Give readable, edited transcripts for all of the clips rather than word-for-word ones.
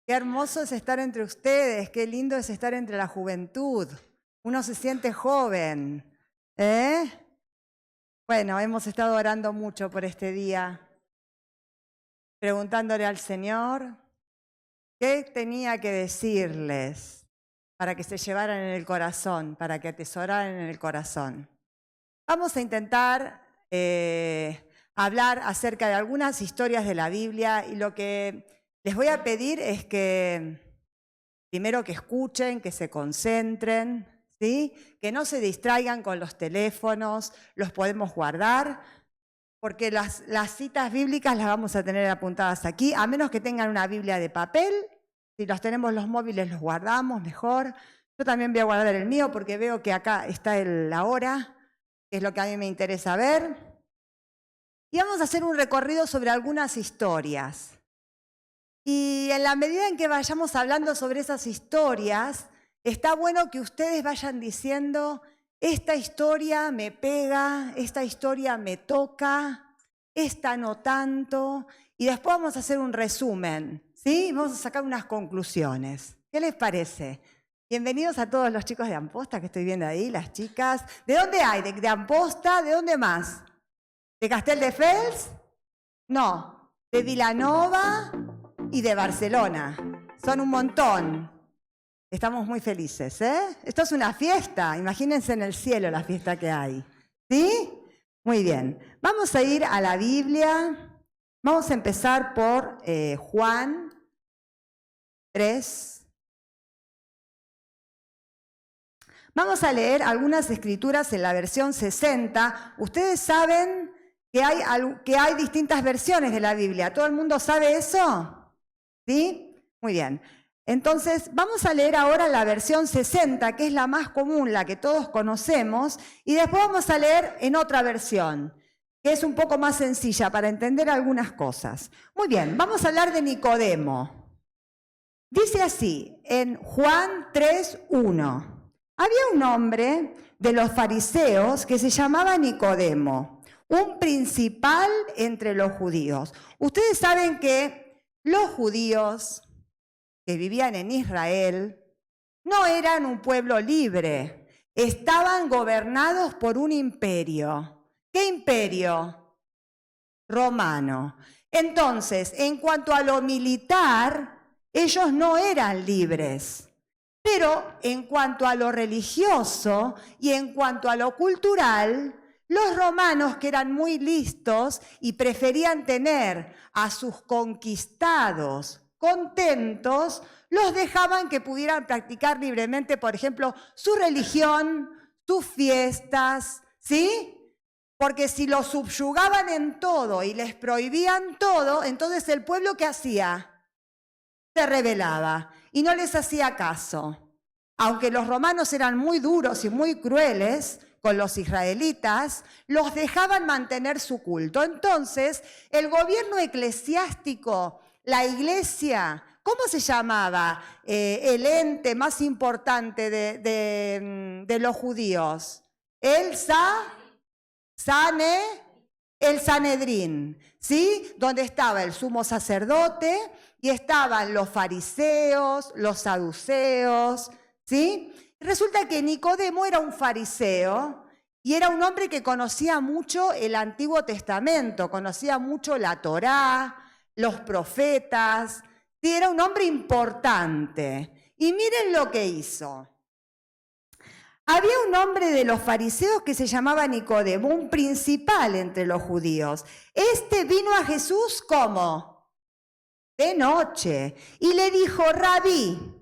Qué hermoso es estar entre ustedes, qué lindo es estar entre la juventud. Uno se siente joven, ¿eh? Bueno, hemos estado orando mucho por este día, preguntándole al Señor qué tenía que decirles para que se llevaran en el corazón, para que atesoraran en el corazón. Vamos a intentar hablar acerca de algunas historias de la Biblia y lo que les voy a pedir es que primero que escuchen, que se concentren, ¿sí? Que no se distraigan con los teléfonos, los podemos guardar, porque las citas bíblicas las vamos a tener apuntadas aquí, a menos que tengan una Biblia de papel. Si los tenemos los móviles los guardamos mejor. Yo también voy a guardar el mío porque veo que acá está la hora, que es lo que a mí me interesa ver. Y vamos a hacer un recorrido sobre algunas historias. Y en la medida en que vayamos hablando sobre esas historias, está bueno que ustedes vayan diciendo, esta historia me pega, esta historia me toca, esta no tanto. Y después vamos a hacer un resumen, ¿sí? Vamos a sacar unas conclusiones. ¿Qué les parece? Bienvenidos a todos los chicos de Amposta que estoy viendo ahí, las chicas. ¿De dónde hay? ¿De Amposta? ¿De dónde más? ¿De Castelldefels? No. ¿De Vilanova? Y de Barcelona. Son un montón. Estamos muy felices, ¿eh? Esto es una fiesta. Imagínense en el cielo la fiesta que hay. ¿Sí? Muy bien. Vamos a ir a la Biblia. Vamos a empezar por Juan 3. Vamos a leer algunas escrituras en la versión 60. Ustedes saben que hay distintas versiones de la Biblia. ¿Todo el mundo sabe eso? ¿Sí? Muy bien. Entonces, vamos a leer ahora la versión 60, que es la más común, la que todos conocemos, y después vamos a leer en otra versión, que es un poco más sencilla para entender algunas cosas. Muy bien, vamos a hablar de Nicodemo. Dice así, en Juan 3:1, había un hombre de los fariseos que se llamaba Nicodemo, un principal entre los judíos. Ustedes saben que los judíos que vivían en Israel no eran un pueblo libre, estaban gobernados por un imperio. ¿Qué imperio? Romano. Entonces, en cuanto a lo militar, ellos no eran libres. Pero en cuanto a lo religioso y en cuanto a lo cultural, los romanos, que eran muy listos y preferían tener a sus conquistados contentos, los dejaban que pudieran practicar libremente, por ejemplo, su religión, sus fiestas, ¿sí? Porque si los subyugaban en todo y les prohibían todo, entonces el pueblo, ¿qué hacía? Se rebelaba y no les hacía caso. Aunque los romanos eran muy duros y muy crueles con los israelitas, los dejaban mantener su culto. Entonces, el gobierno eclesiástico, la iglesia, ¿cómo se llamaba el ente más importante de los judíos? El Sanedrín, ¿sí? Donde estaba el sumo sacerdote y estaban los fariseos, los saduceos, ¿sí? Resulta que Nicodemo era un fariseo y era un hombre que conocía mucho el Antiguo Testamento, conocía mucho la Torá, los profetas, ¿sí? Era un hombre importante. Y miren lo que hizo. Había un hombre de los fariseos que se llamaba Nicodemo, un principal entre los judíos. Este vino a Jesús ¿cómo? De noche. Y le dijo, Rabí,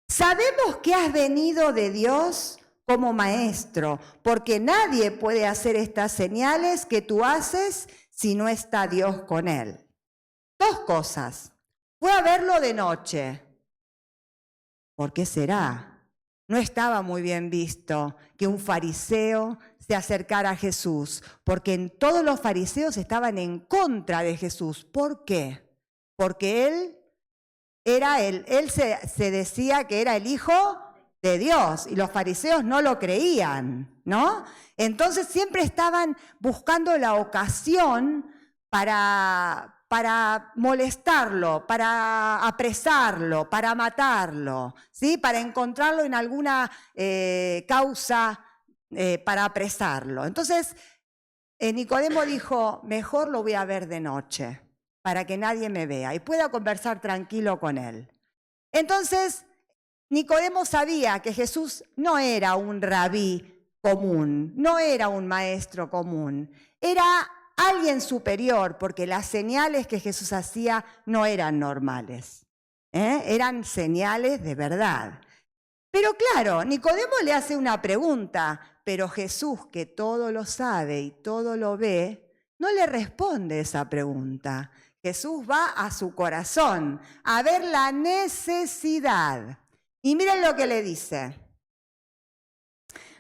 sabemos que has venido de Dios como maestro, porque nadie puede hacer estas señales que tú haces si no está Dios con él. Dos cosas. Fue a verlo de noche. ¿Por qué será? No estaba muy bien visto que un fariseo se acercara a Jesús, porque todos los fariseos estaban en contra de Jesús. ¿Por qué? Porque él se decía que era el Hijo de Dios y los fariseos no lo creían, ¿no? Entonces siempre estaban buscando la ocasión para para molestarlo, para apresarlo, para matarlo, ¿sí? Para encontrarlo en alguna causa para apresarlo. Entonces, Nicodemo dijo, mejor lo voy a ver de noche, para que nadie me vea y pueda conversar tranquilo con él. Entonces, Nicodemo sabía que Jesús no era un rabí común, no era un maestro común, era alguien superior, porque las señales que Jesús hacía no eran normales, eran señales de verdad. Pero claro, Nicodemo le hace una pregunta, pero Jesús, que todo lo sabe y todo lo ve, no le responde esa pregunta. Jesús va a su corazón a ver la necesidad. Y miren lo que le dice.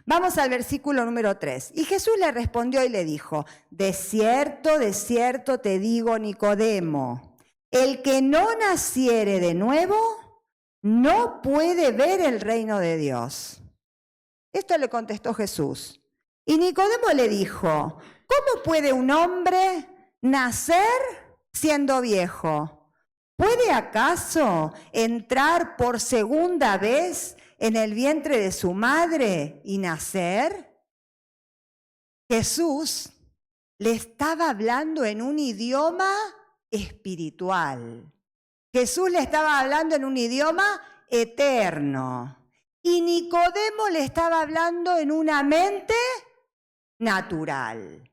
Vamos al versículo número 3. Y Jesús le respondió y le dijo, de cierto te digo, Nicodemo, el que no naciere de nuevo no puede ver el reino de Dios. Esto le contestó Jesús. Y Nicodemo le dijo, ¿cómo puede un hombre nacer siendo viejo? ¿Puede acaso entrar por segunda vez en el vientre de su madre y nacer? Jesús le estaba hablando en un idioma espiritual. Jesús le estaba hablando en un idioma eterno. Y Nicodemo le estaba hablando en una mente natural.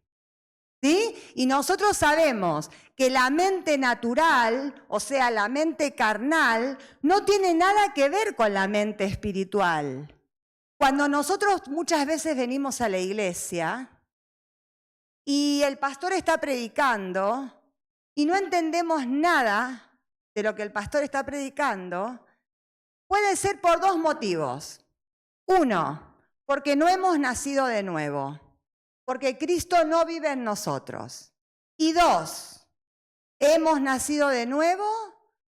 ¿Sí? Y nosotros sabemos que la mente natural, o sea, la mente carnal, no tiene nada que ver con la mente espiritual. Cuando nosotros muchas veces venimos a la iglesia y el pastor está predicando y no entendemos nada de lo que el pastor está predicando, puede ser por dos motivos. Uno, porque no hemos nacido de nuevo, porque Cristo no vive en nosotros. Y dos, hemos nacido de nuevo,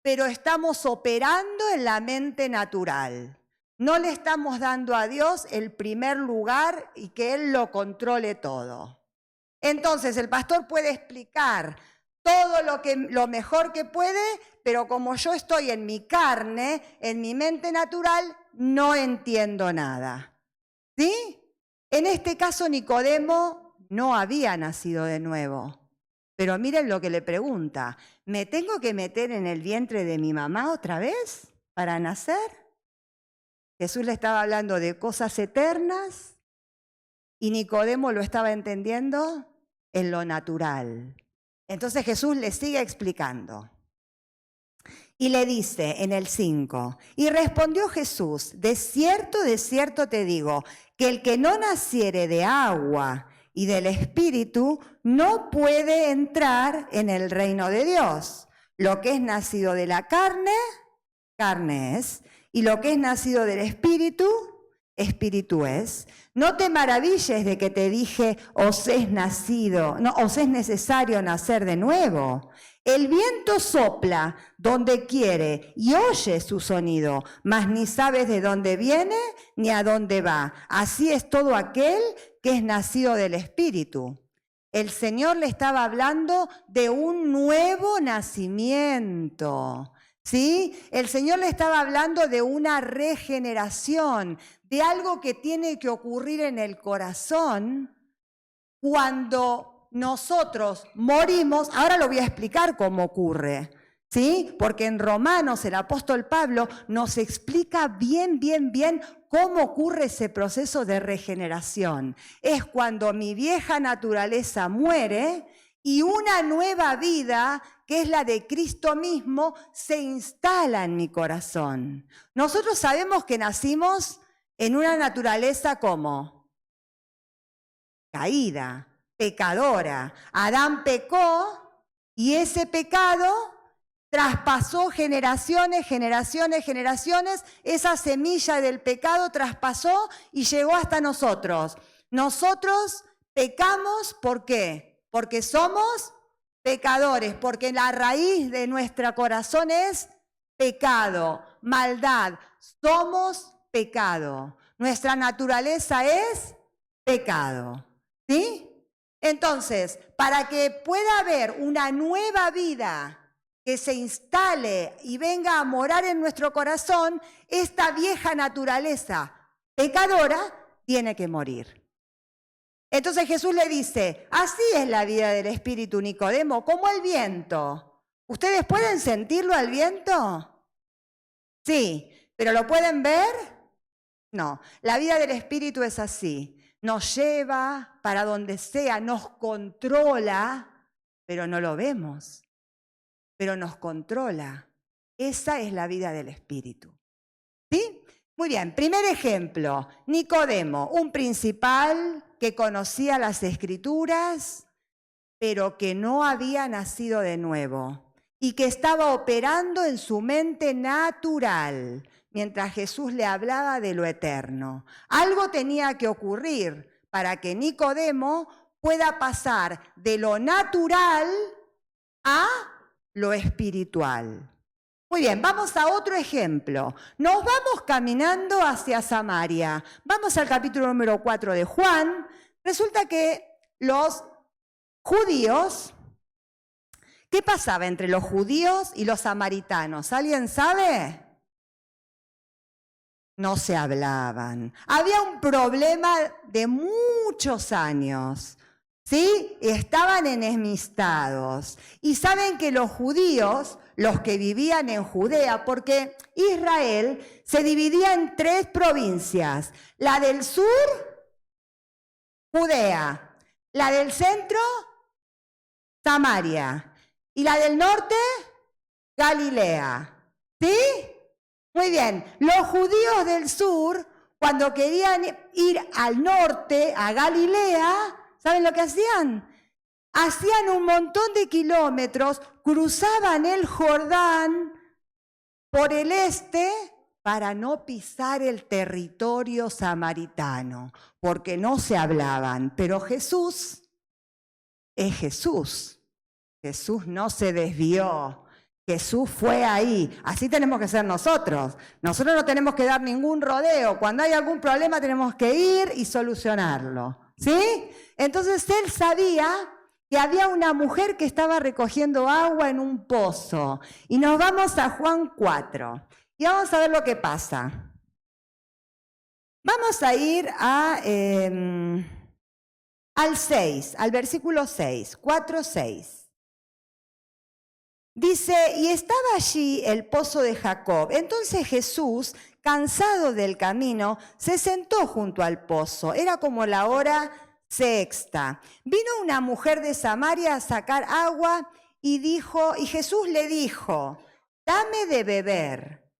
pero estamos operando en la mente natural. No le estamos dando a Dios el primer lugar y que Él lo controle todo. Entonces el pastor puede explicar todo lo mejor que puede, pero como yo estoy en mi carne, en mi mente natural, no entiendo nada. ¿Sí? En este caso Nicodemo no había nacido de nuevo. Pero miren lo que le pregunta, ¿me tengo que meter en el vientre de mi mamá otra vez para nacer? Jesús le estaba hablando de cosas eternas y Nicodemo lo estaba entendiendo en lo natural. Entonces Jesús le sigue explicando. Y le dice en el 5, y respondió Jesús, de cierto te digo, que el que no naciere de agua y del Espíritu no puede entrar en el reino de Dios. Lo que es nacido de la carne, carne es, y lo que es nacido del Espíritu, Espíritu es. No te maravilles de que te dije, os es necesario nacer de nuevo. El viento sopla donde quiere y oye su sonido, mas ni sabes de dónde viene ni a dónde va. Así es todo aquel que es nacido del Espíritu. El Señor le estaba hablando de un nuevo nacimiento, ¿sí? El Señor le estaba hablando de una regeneración, de algo que tiene que ocurrir en el corazón cuando nosotros morimos. Ahora lo voy a explicar cómo ocurre, ¿sí? Porque en Romanos el apóstol Pablo nos explica bien cómo ocurre ese proceso de regeneración. Es cuando mi vieja naturaleza muere y una nueva vida, que es la de Cristo mismo, se instala en mi corazón. Nosotros sabemos que nacimos en una naturaleza como caída, pecadora. Adán pecó y ese pecado traspasó generaciones, esa semilla del pecado traspasó y llegó hasta nosotros. Nosotros pecamos, ¿por qué? Porque somos pecadores, porque la raíz de nuestro corazón es pecado, maldad. Somos pecado. Nuestra naturaleza es pecado, ¿sí? Entonces, para que pueda haber una nueva vida que se instale y venga a morar en nuestro corazón, esta vieja naturaleza pecadora tiene que morir. Entonces Jesús le dice, así es la vida del Espíritu, Nicodemo, como el viento. ¿Ustedes pueden sentirlo al viento? Sí, pero ¿lo pueden ver? No, la vida del Espíritu es así. Nos lleva para donde sea, nos controla, pero no lo vemos, pero nos controla. Esa es la vida del Espíritu. ¿Sí? Muy bien, primer ejemplo, Nicodemo, un principal que conocía las Escrituras, pero que no había nacido de nuevo y que estaba operando en su mente natural mientras Jesús le hablaba de lo eterno. Algo tenía que ocurrir para que Nicodemo pueda pasar de lo natural a lo espiritual. Muy bien, vamos a otro ejemplo. Nos vamos caminando hacia Samaria. Vamos al capítulo número 4 de Juan. Resulta que los judíos, ¿qué pasaba entre los judíos y los samaritanos? ¿Alguien sabe? No se hablaban. Había un problema de muchos años, ¿sí? Estaban enemistados. Y saben que los judíos, los que vivían en Judea, porque Israel se dividía en 3 provincias. La del sur, Judea. La del centro, Samaria. Y la del norte, Galilea. ¿Sí? Muy bien, los judíos del sur, cuando querían ir al norte, a Galilea, ¿saben lo que hacían? Hacían un montón de kilómetros, cruzaban el Jordán por el este para no pisar el territorio samaritano, porque no se hablaban. Pero Jesús es Jesús. Jesús no se desvió. Jesús fue ahí. Así tenemos que ser nosotros. Nosotros no tenemos que dar ningún rodeo. Cuando hay algún problema tenemos que ir y solucionarlo. ¿Sí? Entonces él sabía que había una mujer que estaba recogiendo agua en un pozo. Y nos vamos a Juan 4. Y vamos a ver lo que pasa. Vamos a ir al 6, al versículo 6, 4, 6. Dice, y estaba allí el pozo de Jacob. Entonces Jesús, cansado del camino, se sentó junto al pozo. Era como la hora sexta. Vino una mujer de Samaria a sacar agua y Jesús le dijo, dame de beber,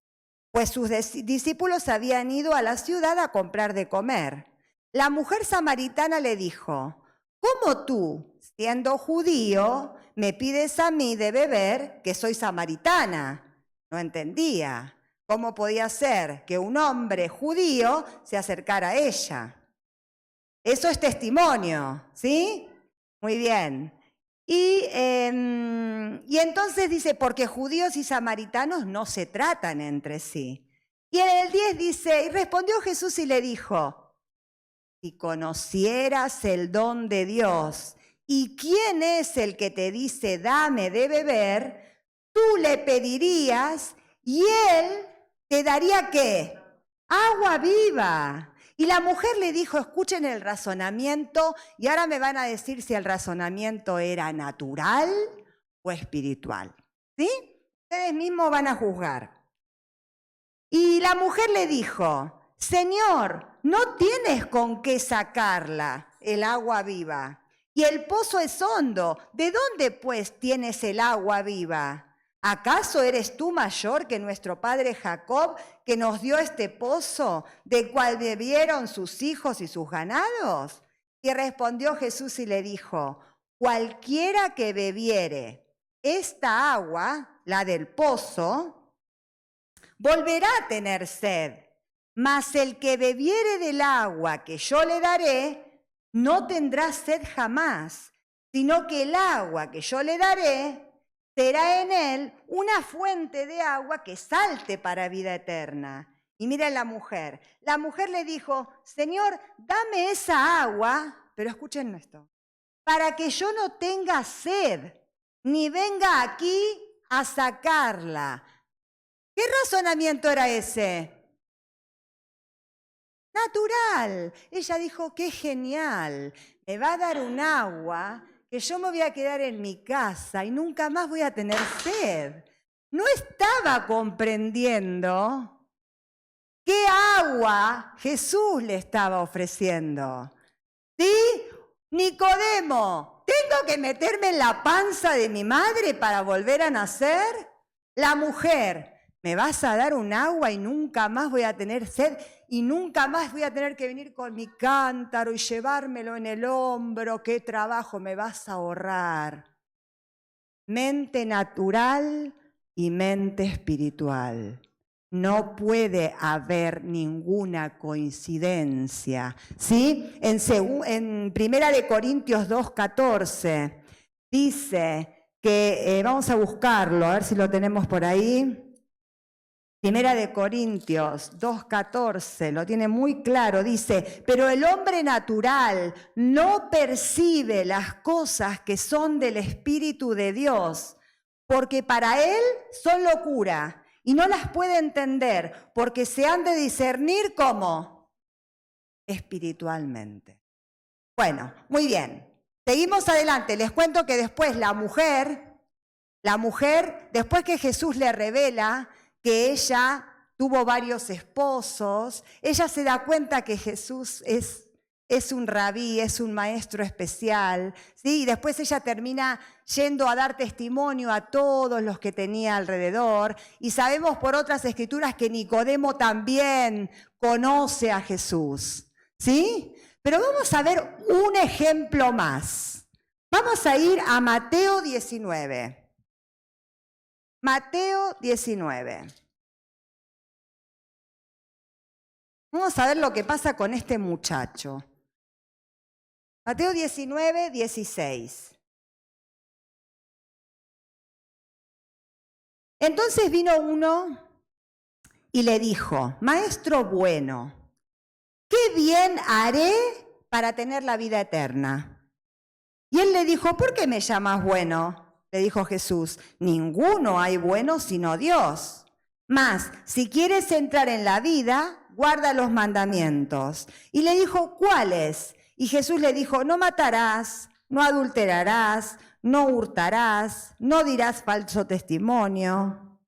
pues sus discípulos habían ido a la ciudad a comprar de comer. La mujer samaritana le dijo, ¿cómo tú, siendo judío, me pides a mí de beber, que soy samaritana? No entendía. ¿Cómo podía ser que un hombre judío se acercara a ella? Eso es testimonio, ¿sí? Muy bien. Y entonces dice, porque judíos y samaritanos no se tratan entre sí. Y en el 10 dice, y respondió Jesús y le dijo, si conocieras el don de Dios, ¿y quién es el que te dice, dame de beber? Tú le pedirías y él te daría, ¿qué? Agua viva. Y la mujer le dijo, escuchen el razonamiento, y ahora me van a decir si el razonamiento era natural o espiritual. ¿Sí? Ustedes mismos van a juzgar. Y la mujer le dijo, Señor, no tienes con qué sacarla, el agua viva. Y el pozo es hondo. ¿De dónde, pues, tienes el agua viva? ¿Acaso eres tú mayor que nuestro padre Jacob, que nos dio este pozo, del cual bebieron sus hijos y sus ganados? Y respondió Jesús y le dijo, cualquiera que bebiere esta agua, la del pozo, volverá a tener sed. Mas el que bebiere del agua que yo le daré, no tendrá sed jamás, sino que el agua que yo le daré será en él una fuente de agua que salte para vida eterna. Y mira la mujer le dijo, Señor, dame esa agua, pero escuchen esto, para que yo no tenga sed, ni venga aquí a sacarla. ¿Qué razonamiento era ese? Natural. Ella dijo, qué genial, me va a dar un agua que yo me voy a quedar en mi casa y nunca más voy a tener sed. No estaba comprendiendo qué agua Jesús le estaba ofreciendo. ¿Sí? Nicodemo, ¿tengo que meterme en la panza de mi madre para volver a nacer? La mujer, ¿me vas a dar un agua y nunca más voy a tener sed? Y nunca más voy a tener que venir con mi cántaro y llevármelo en el hombro. ¿Qué trabajo me vas a ahorrar? Mente natural y mente espiritual. No puede haber ninguna coincidencia, ¿sí? En 1 Corintios 2:14 dice que, vamos a buscarlo, a ver si lo tenemos por ahí. 1 Corintios 2:14, lo tiene muy claro, dice, pero el hombre natural no percibe las cosas que son del Espíritu de Dios, porque para él son locura y no las puede entender, porque se han de discernir como espiritualmente. Bueno, muy bien, seguimos adelante. Les cuento que después la mujer, después que Jesús le revela que ella tuvo varios esposos, ella se da cuenta que Jesús es un rabí, es un maestro especial, ¿sí? Y después ella termina yendo a dar testimonio a todos los que tenía alrededor. Y sabemos por otras escrituras que Nicodemo también conoce a Jesús, ¿sí? Pero vamos a ver un ejemplo más. Vamos a ir a Mateo 19. Mateo 19. Vamos a ver lo que pasa con este muchacho. Mateo 19, 16. Entonces vino uno y le dijo, Maestro bueno, ¿qué bien haré para tener la vida eterna? Y él le dijo, ¿por qué me llamas bueno? Le dijo Jesús, ninguno hay bueno sino Dios. Mas, si quieres entrar en la vida, guarda los mandamientos. Y le dijo, ¿cuáles? Y Jesús le dijo, no matarás, no adulterarás, no hurtarás, no dirás falso testimonio.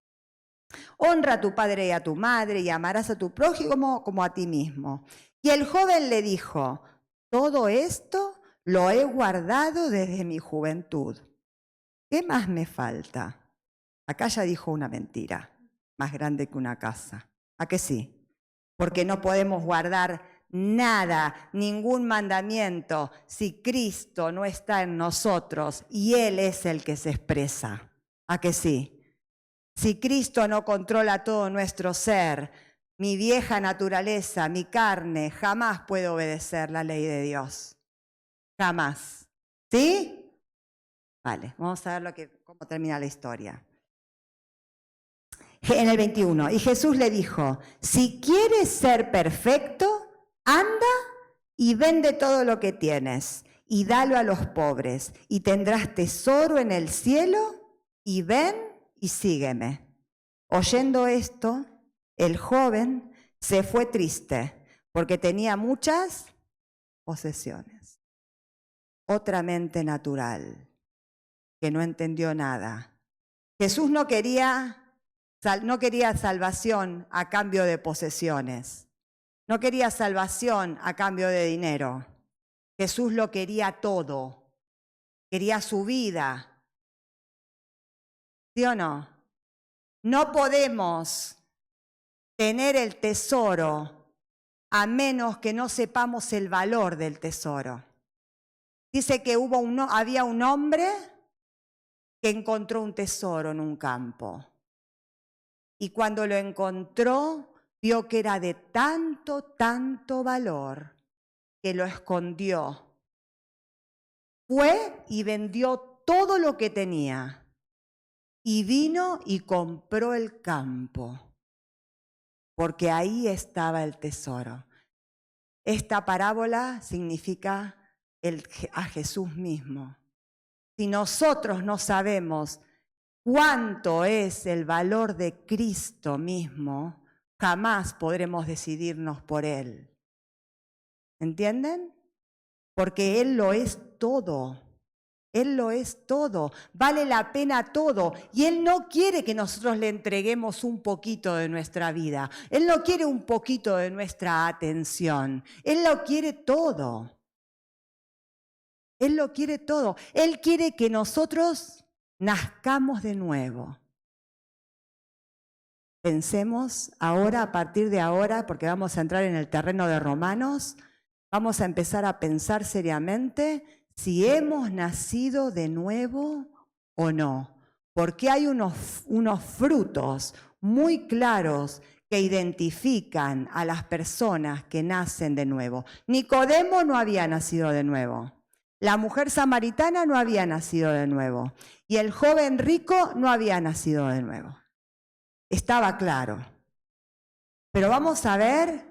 Honra a tu padre y a tu madre y amarás a tu prójimo como a ti mismo. Y el joven le dijo, todo esto lo he guardado desde mi juventud. ¿Qué más me falta? Acá ya dijo una mentira, más grande que una casa. ¿A qué sí? Porque no podemos guardar nada, ningún mandamiento, si Cristo no está en nosotros y Él es el que se expresa. ¿A qué sí? Si Cristo no controla todo nuestro ser, mi vieja naturaleza, mi carne, jamás puede obedecer la ley de Dios. Jamás. ¿Sí? Vale, vamos a ver cómo termina la historia. En el 21, y Jesús le dijo, si quieres ser perfecto, anda y vende todo lo que tienes y dalo a los pobres y tendrás tesoro en el cielo y ven y sígueme. Oyendo esto, el joven se fue triste porque tenía muchas posesiones. Otra mente natural que no entendió nada. Jesús no quería salvación a cambio de posesiones. No quería salvación a cambio de dinero. Jesús lo quería todo. Quería su vida. ¿Sí o no? No podemos tener el tesoro a menos que no sepamos el valor del tesoro. Dice que había un hombre que encontró un tesoro en un campo. Y cuando lo encontró, vio que era de tanto valor que lo escondió. Fue y vendió todo lo que tenía y vino y compró el campo, porque ahí estaba el tesoro. Esta parábola significa a Jesús mismo. Si nosotros no sabemos cuánto es el valor de Cristo mismo, jamás podremos decidirnos por Él. ¿Entienden? Porque Él lo es todo. Él lo es todo. Vale la pena todo. Y Él no quiere que nosotros le entreguemos un poquito de nuestra vida. Él no quiere un poquito de nuestra atención. Él lo quiere todo. Él lo quiere todo. Él quiere que nosotros nazcamos de nuevo. Pensemos ahora, a partir de ahora, porque vamos a entrar en el terreno de Romanos, vamos a empezar a pensar seriamente si hemos nacido de nuevo o no. Porque hay unos frutos muy claros que identifican a las personas que nacen de nuevo. Nicodemo no había nacido de nuevo. La mujer samaritana no había nacido de nuevo. Y el joven rico no había nacido de nuevo. Estaba claro. Pero vamos a ver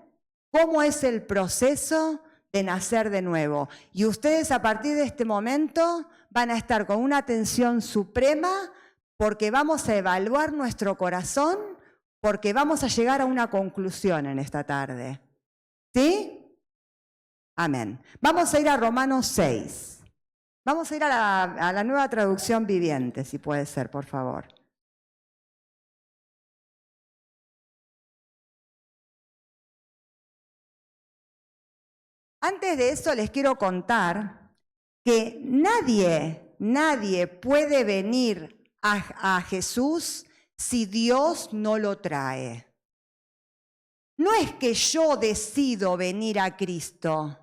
cómo es el proceso de nacer de nuevo. Y ustedes a partir de este momento van a estar con una atención suprema porque vamos a evaluar nuestro corazón, porque vamos a llegar a una conclusión en esta tarde. ¿Sí? Amén. Vamos a ir a Romanos 6. Vamos a ir a la nueva traducción viviente, si puede ser, por favor. Antes de eso les quiero contar que nadie puede venir a Jesús si Dios no lo trae. No es que yo decido venir a Cristo.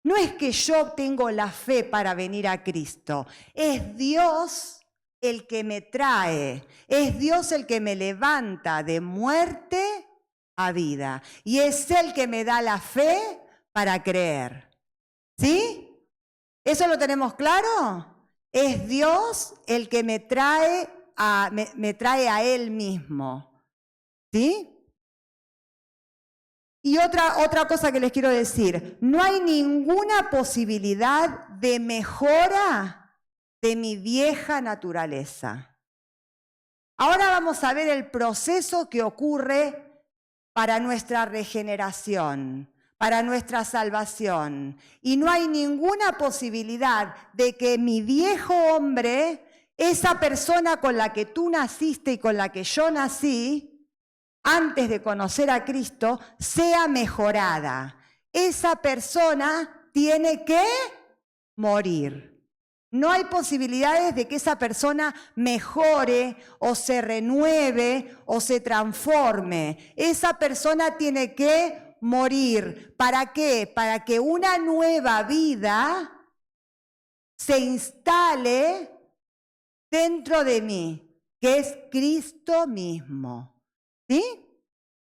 No es que yo tengo la fe para venir a Cristo. Es Dios el que me trae. Es Dios el que me levanta de muerte a vida. Y es Él que me da la fe para creer. ¿Sí? ¿Eso lo tenemos claro? Es Dios el que me trae a Él mismo. ¿Sí? Y otra cosa que les quiero decir, no hay ninguna posibilidad de mejora de mi vieja naturaleza. Ahora vamos a ver el proceso que ocurre para nuestra regeneración, para nuestra salvación. Y no hay ninguna posibilidad de que mi viejo hombre, esa persona con la que tú naciste y con la que yo nací, antes de conocer a Cristo, sea mejorada. Esa persona tiene que morir. No hay posibilidades de que esa persona mejore o se renueve o se transforme. Esa persona tiene que morir. ¿Para qué? Para que una nueva vida se instale dentro de mí, que es Cristo mismo. ¿Sí?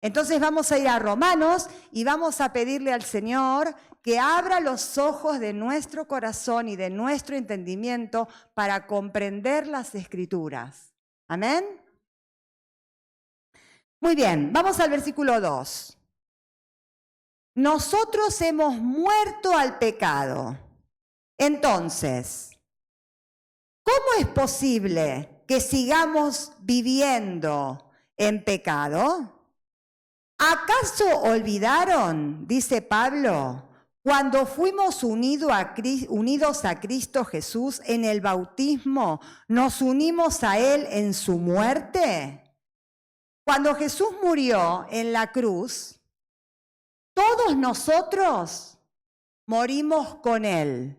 Entonces vamos a ir a Romanos y vamos a pedirle al Señor que abra los ojos de nuestro corazón y de nuestro entendimiento para comprender las Escrituras. ¿Amén? Muy bien, vamos al versículo 2. Nosotros hemos muerto al pecado. Entonces, ¿cómo es posible que sigamos viviendo en pecado? ¿Acaso olvidaron, dice Pablo, cuando fuimos unidos a Cristo Jesús en el bautismo, nos unimos a Él en su muerte? Cuando Jesús murió en la cruz, todos nosotros morimos con Él.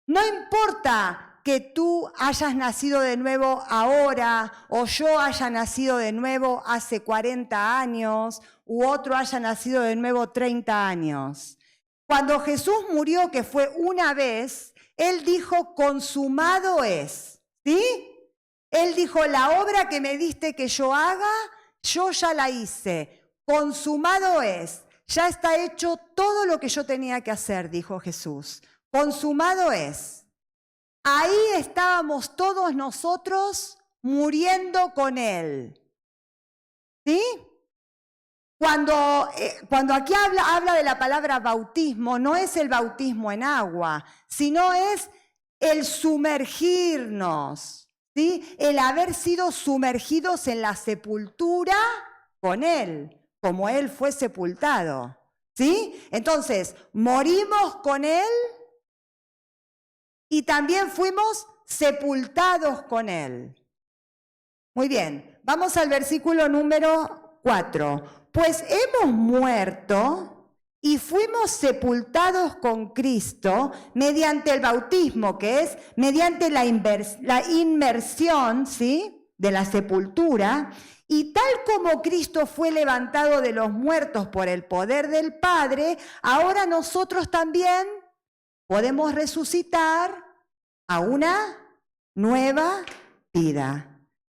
No importa que tú hayas nacido de nuevo ahora, o yo haya nacido de nuevo hace 40 años, u otro haya nacido de nuevo 30 años. Cuando Jesús murió, que fue una vez, Él dijo, consumado es. ¿Sí? Él dijo, la obra que me diste que yo haga, yo ya la hice. Consumado es. Ya está hecho todo lo que yo tenía que hacer, dijo Jesús. Consumado es. Ahí estábamos todos nosotros muriendo con Él. ¿Sí? Cuando aquí habla de la palabra bautismo, no es el bautismo en agua, sino es el sumergirnos, ¿sí? El haber sido sumergidos en la sepultura con Él, como Él fue sepultado, ¿sí? Entonces, morimos con Él y también fuimos sepultados con Él. Muy bien, vamos al versículo número 4. Pues hemos muerto y fuimos sepultados con Cristo mediante el bautismo, que es mediante la inmersión, ¿sí?, de la sepultura, y tal como Cristo fue levantado de los muertos por el poder del Padre, ahora nosotros también podemos resucitar a una nueva vida.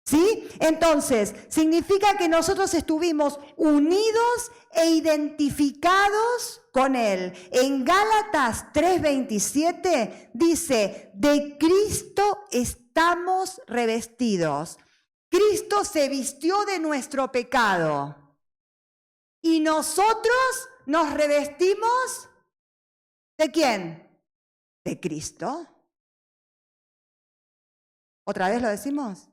¿Sí? Entonces, significa que nosotros estuvimos unidos e identificados con Él. En Gálatas 3:27 dice, de Cristo estamos revestidos. Cristo se vistió de nuestro pecado y nosotros nos revestimos ¿de quién? De Cristo. ¿Otra vez lo decimos?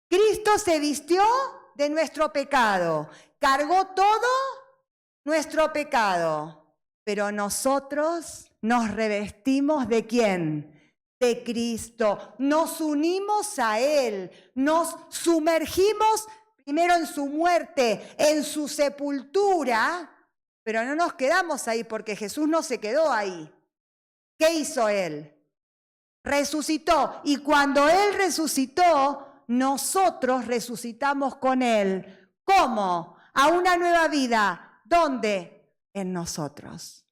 Cristo se vistió de nuestro pecado, cargó todo nuestro pecado, pero nosotros nos revestimos ¿de quién? De Cristo. Nos unimos a Él, nos sumergimos primero en su muerte, en su sepultura, pero no nos quedamos ahí porque Jesús no se quedó ahí. ¿Qué hizo Él? Resucitó, y cuando Él resucitó, nosotros resucitamos con Él. ¿Cómo? A una nueva vida. ¿Dónde? En nosotros.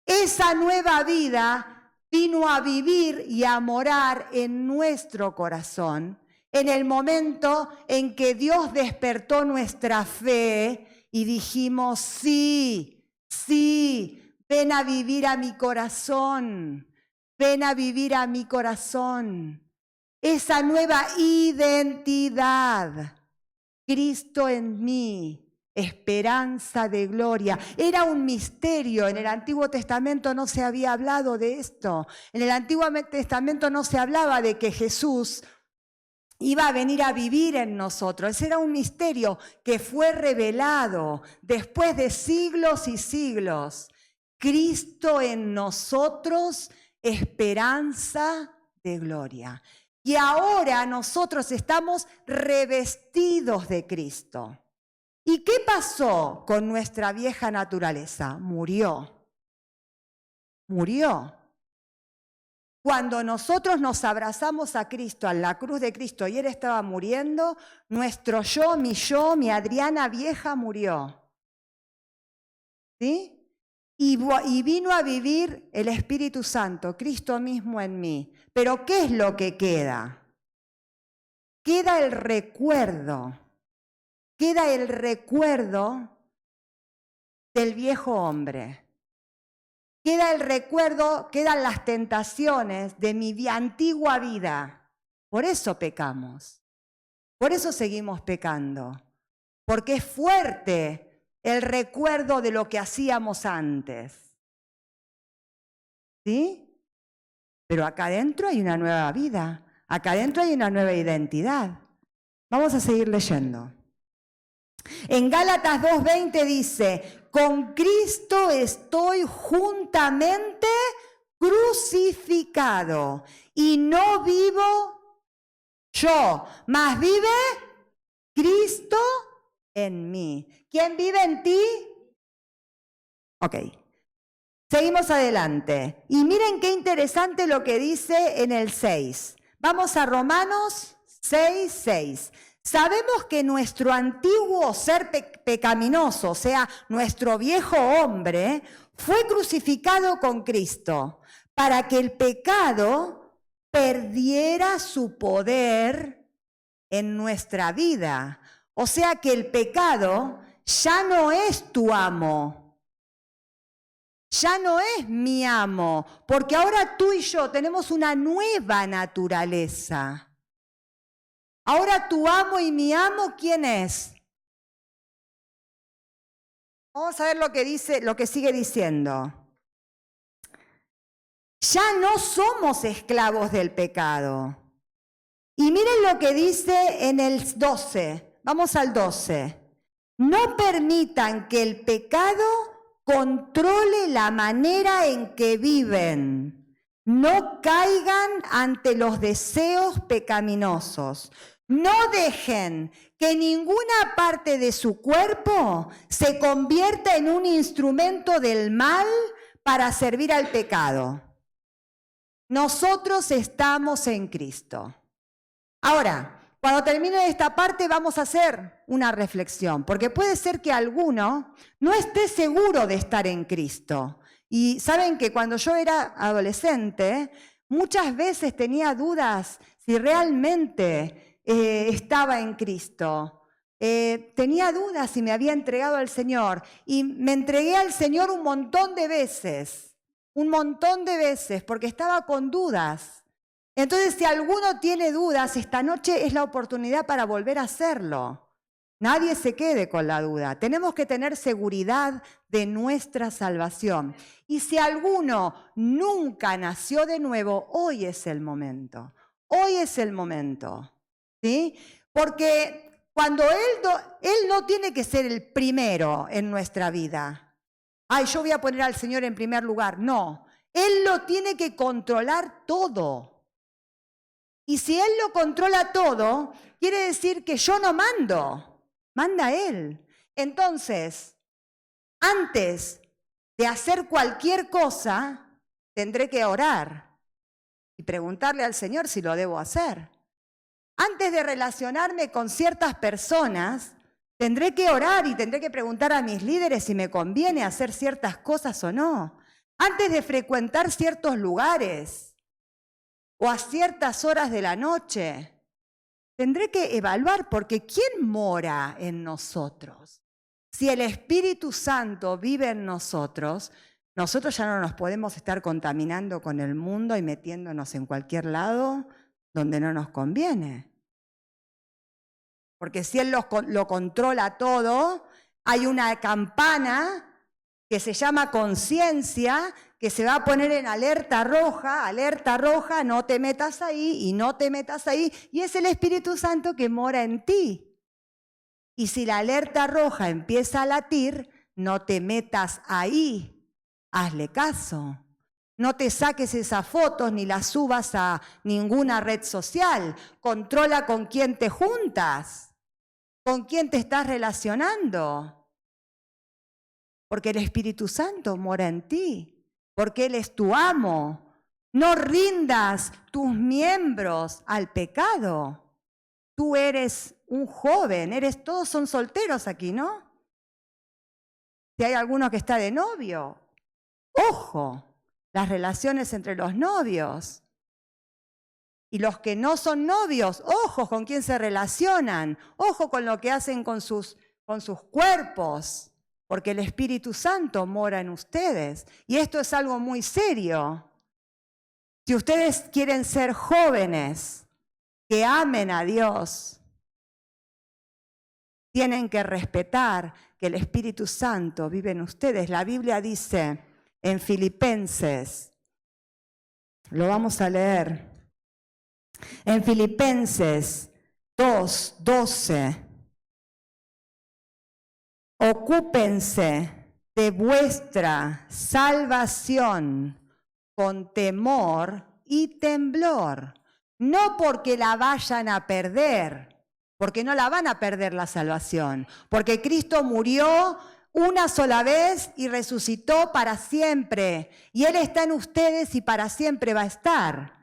Esa nueva vida vino a vivir y a morar en nuestro corazón en el momento en que Dios despertó nuestra fe y dijimos, sí, sí, ven a vivir a mi corazón, ven a vivir a mi corazón. Esa nueva identidad, Cristo en mí, esperanza de gloria. Era un misterio, en el Antiguo Testamento no se había hablado de esto. En el Antiguo Testamento no se hablaba de que Jesús iba a venir a vivir en nosotros. Ese era un misterio que fue revelado después de siglos y siglos. Cristo en nosotros, esperanza de gloria. Y ahora nosotros estamos revestidos de Cristo. ¿Y qué pasó con nuestra vieja naturaleza? Murió. Murió. Cuando nosotros nos abrazamos a Cristo, a la cruz de Cristo, y Él estaba muriendo, nuestro yo, mi Adriana vieja murió. ¿Sí? Y vino a vivir el Espíritu Santo, Cristo mismo en mí. Pero ¿qué es lo que queda? Queda el recuerdo. Queda el recuerdo del viejo hombre. Queda el recuerdo, quedan las tentaciones de mi antigua vida. Por eso pecamos. Por eso seguimos pecando. Porque es fuerte el recuerdo de lo que hacíamos antes. ¿Sí? Pero acá adentro hay una nueva vida. Acá adentro hay una nueva identidad. Vamos a seguir leyendo. En Gálatas 2:20 dice, con Cristo estoy juntamente crucificado y no vivo yo, mas vive Cristo en mí. ¿Quién vive en ti? Ok. Seguimos adelante. Y miren qué interesante lo que dice en el 6. Vamos a Romanos 6:6. Sabemos que nuestro antiguo ser pecaminoso, o sea, nuestro viejo hombre, fue crucificado con Cristo para que el pecado perdiera su poder en nuestra vida. O sea que el pecado ya no es tu amo, ya no es mi amo, porque ahora tú y yo tenemos una nueva naturaleza. Ahora tu amo y mi amo, ¿quién es? Vamos a ver lo que dice, lo que sigue diciendo. Ya no somos esclavos del pecado. Y miren lo que dice en el 12. Vamos al 12. No permitan que el pecado controle la manera en que viven. No caigan ante los deseos pecaminosos. No dejen que ninguna parte de su cuerpo se convierta en un instrumento del mal para servir al pecado. Nosotros estamos en Cristo. Ahora, cuando termine esta parte vamos a hacer una reflexión, porque puede ser que alguno no esté seguro de estar en Cristo. Y saben que cuando yo era adolescente, muchas veces tenía dudas si realmente estaba en Cristo. Tenía dudas si me había entregado al Señor. Y me entregué al Señor un montón de veces, porque estaba con dudas. Entonces, si alguno tiene dudas, esta noche es la oportunidad para volver a hacerlo. Nadie se quede con la duda. Tenemos que tener seguridad de nuestra salvación. Y si alguno nunca nació de nuevo, hoy es el momento. Hoy es el momento. ¿Sí? Porque cuando Él no tiene que ser el primero en nuestra vida. Ay, yo voy a poner al Señor en primer lugar. No, Él lo tiene que controlar todo. Y si Él lo controla todo, quiere decir que yo no mando, manda Él. Entonces, antes de hacer cualquier cosa, tendré que orar y preguntarle al Señor si lo debo hacer. Antes de relacionarme con ciertas personas, tendré que orar y tendré que preguntar a mis líderes si me conviene hacer ciertas cosas o no. Antes de frecuentar ciertos lugares o a ciertas horas de la noche, tendré que evaluar, porque ¿quién mora en nosotros? Si el Espíritu Santo vive en nosotros, nosotros ya no nos podemos estar contaminando con el mundo y metiéndonos en cualquier lado donde no nos conviene. Porque si Él lo controla todo, hay una campana que se llama conciencia, que se va a poner en alerta roja, no te metas ahí y no te metas ahí, y es el Espíritu Santo que mora en ti. Y si la alerta roja empieza a latir, no te metas ahí, hazle caso. No te saques esas fotos ni las subas a ninguna red social. Controla con quién te juntas, con quién te estás relacionando. Porque el Espíritu Santo mora en ti, porque Él es tu amo. No rindas tus miembros al pecado. Tú eres un joven, todos son solteros aquí, ¿no? Si hay alguno que está de novio, ojo, las relaciones entre los novios. Y los que no son novios, ojo con quién se relacionan, ojo con lo que hacen con sus cuerpos. Porque el Espíritu Santo mora en ustedes. Y esto es algo muy serio. Si ustedes quieren ser jóvenes que amen a Dios, tienen que respetar que el Espíritu Santo vive en ustedes. La Biblia dice en Filipenses, lo vamos a leer, en Filipenses 2:12. Ocúpense de vuestra salvación con temor y temblor, no porque la vayan a perder, porque no la van a perder la salvación, porque Cristo murió una sola vez y resucitó para siempre, y Él está en ustedes y para siempre va a estar.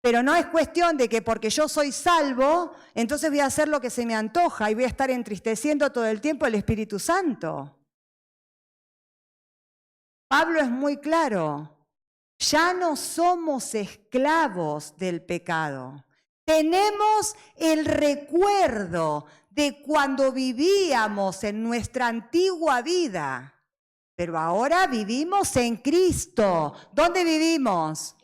Pero no es cuestión de que porque yo soy salvo, entonces voy a hacer lo que se me antoja y voy a estar entristeciendo todo el tiempo al Espíritu Santo. Pablo es muy claro, ya no somos esclavos del pecado. Tenemos el recuerdo de cuando vivíamos en nuestra antigua vida, pero ahora vivimos en Cristo. ¿Dónde vivimos?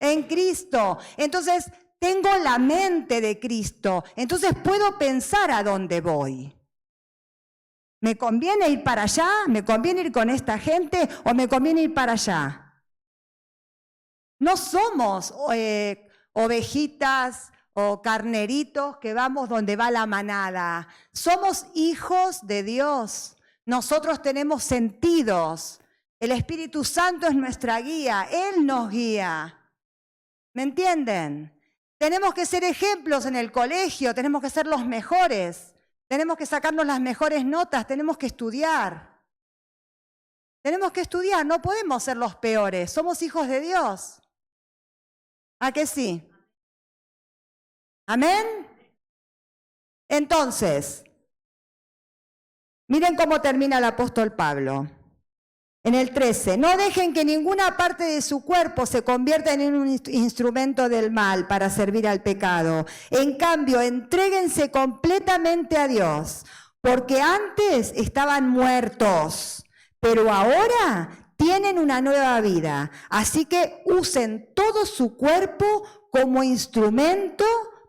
En Cristo. Entonces, tengo la mente de Cristo. Entonces, puedo pensar a dónde voy. ¿Me conviene ir para allá? ¿Me conviene ir con esta gente o me conviene ir para allá? No somos ovejitas o carneritos que vamos donde va la manada. Somos hijos de Dios. Nosotros tenemos sentidos. El Espíritu Santo es nuestra guía. Él nos guía. ¿Me entienden? Tenemos que ser ejemplos en el colegio. Tenemos que ser los mejores. Tenemos que sacarnos las mejores notas. Tenemos que estudiar. Tenemos que estudiar. No podemos ser los peores. Somos hijos de Dios. ¿A que sí? ¿Amén? Entonces, miren cómo termina el apóstol Pablo. En el 13, no dejen que ninguna parte de su cuerpo se convierta en un instrumento del mal para servir al pecado. En cambio, entréguense completamente a Dios, porque antes estaban muertos, pero ahora tienen una nueva vida. Así que usen todo su cuerpo como instrumento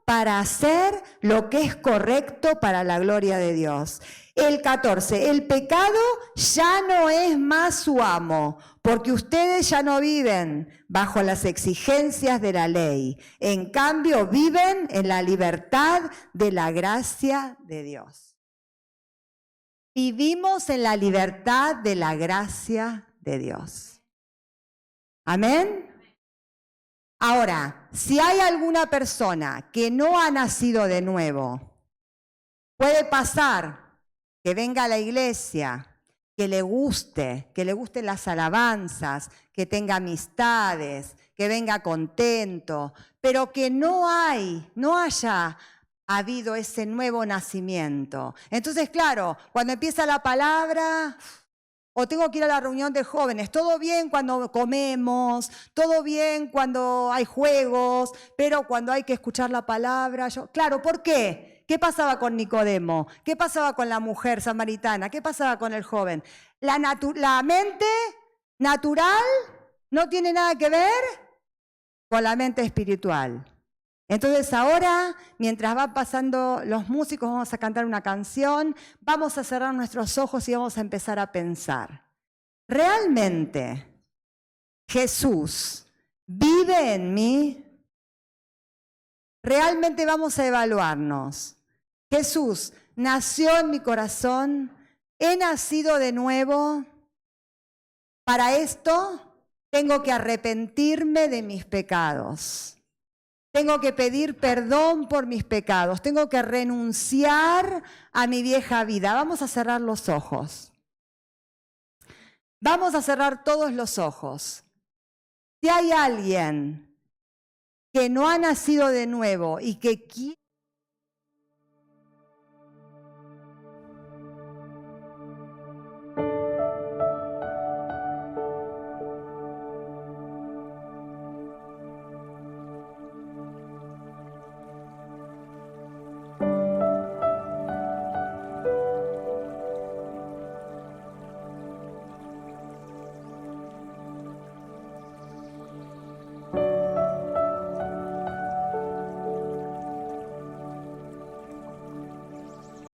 para hacer lo que es correcto para la gloria de Dios. El 14, el pecado ya no es más su amo, porque ustedes ya no viven bajo las exigencias de la ley. En cambio, viven en la libertad de la gracia de Dios. Vivimos en la libertad de la gracia de Dios. ¿Amén? Ahora, si hay alguna persona que no ha nacido de nuevo, puede pasar que venga a la iglesia, que le gusten las alabanzas, que tenga amistades, que venga contento, pero que no haya habido ese nuevo nacimiento. Entonces, claro, cuando empieza la palabra, o tengo que ir a la reunión de jóvenes, todo bien cuando comemos, todo bien cuando hay juegos, pero cuando hay que escuchar la palabra, claro, ¿por qué? ¿Qué pasaba con Nicodemo? ¿Qué pasaba con la mujer samaritana? ¿Qué pasaba con el joven? La mente natural no tiene nada que ver con la mente espiritual. Entonces ahora, mientras van pasando los músicos, vamos a cantar una canción, vamos a cerrar nuestros ojos y vamos a empezar a pensar. ¿Realmente Jesús vive en mí? Realmente vamos a evaluarnos. Jesús nació en mi corazón, he nacido de nuevo. Para esto tengo que arrepentirme de mis pecados. Tengo que pedir perdón por mis pecados. Tengo que renunciar a mi vieja vida. Vamos a cerrar los ojos. Vamos a cerrar todos los ojos. Si hay alguien que no ha nacido de nuevo y que quiere